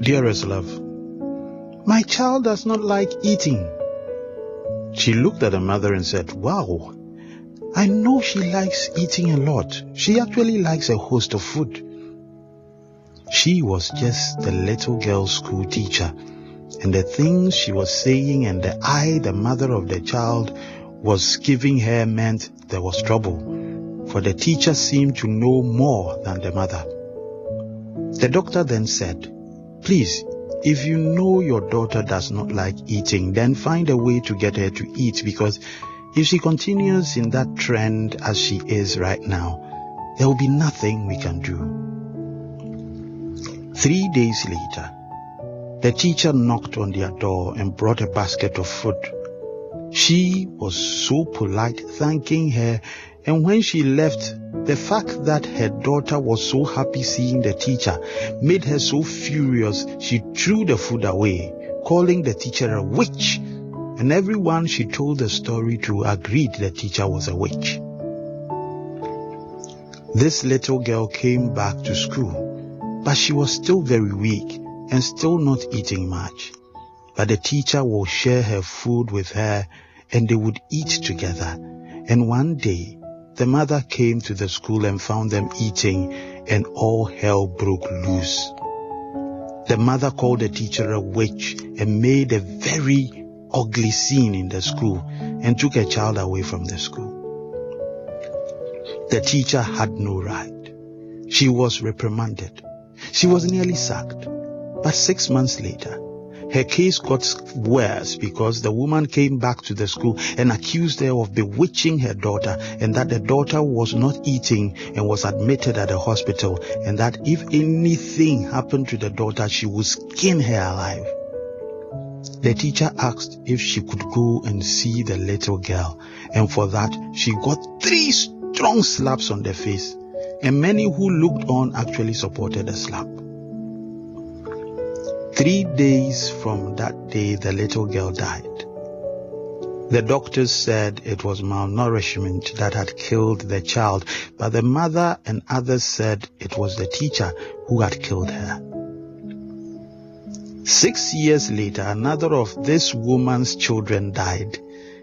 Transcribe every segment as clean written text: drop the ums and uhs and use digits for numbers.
Dearest love, my child does not like eating. She looked at her mother and said, wow, I know she likes eating a lot. She actually likes a host of food. She was just the little girl's school teacher, and the things she was saying and the eye the mother of the child was giving her meant there was trouble, for the teacher seemed to know more than the mother. The doctor then said, please, if you know your daughter does not like eating, then find a way to get her to eat, because if she continues in that trend as she is right now, there will be nothing we can do. 3 days later, the teacher knocked on their door and brought a basket of food. She was so polite, thanking her, and when she left, the fact that her daughter was so happy seeing the teacher made her so furious she threw the food away, calling the teacher a witch, and everyone she told the story to agreed the teacher was a witch. This little girl came back to school, but she was still very weak and still not eating much. But the teacher will share her food with her and they would eat together. And one day, the mother came to the school and found them eating, and all hell broke loose. The mother called the teacher a witch and made a very ugly scene in the school and took her child away from the school. The teacher had no right. She was reprimanded. She was nearly sacked. But 6 months later, her case got worse because the woman came back to the school and accused her of bewitching her daughter, and that the daughter was not eating and was admitted at the hospital, and that if anything happened to the daughter, she would skin her alive. The teacher asked if she could go and see the little girl, and for that she got 3 strong slaps on the face, and many who looked on actually supported the slap. 3 days from that day, the little girl died. The doctors said it was malnourishment that had killed the child, but the mother and others said it was the teacher who had killed her. 6 years later, another of this woman's children died,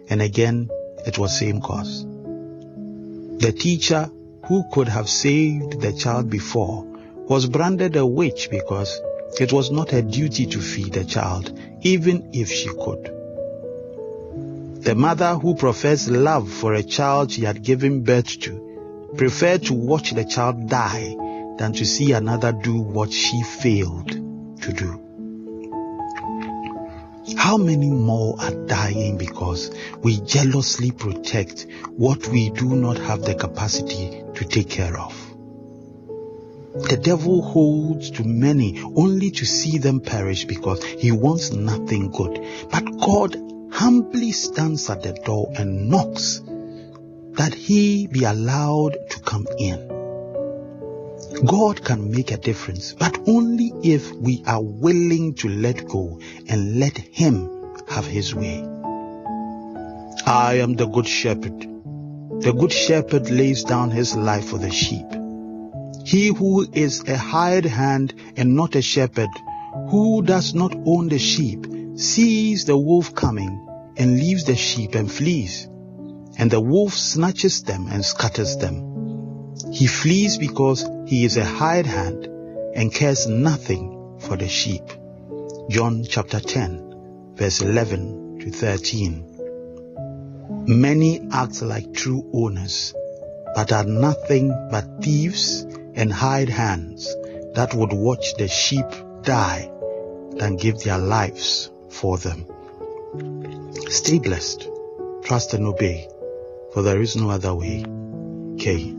and again it was same cause. The teacher who could have saved the child before was branded a witch because it was not her duty to feed the child, even if she could. The mother who professed love for a child she had given birth to preferred to watch the child die than to see another do what she failed to do. How many more are dying because we jealously protect what we do not have the capacity to take care of? The devil holds to many only to see them perish because he wants nothing good. But God humbly stands at the door and knocks that he be allowed to come in. God can make a difference, but only if we are willing to let go and let him have his way. I am the good shepherd. The good shepherd lays down his life for the sheep. He who is a hired hand and not a shepherd, who does not own the sheep, sees the wolf coming and leaves the sheep and flees. And the wolf snatches them and scatters them. He flees because he is a hired hand and cares nothing for the sheep. John chapter 10, verse 11 to 13. Many act like true owners, but are nothing but thieves and hired hands that would watch the sheep die than give their lives for them. Stay blessed, trust and obey, for there is no other way. K.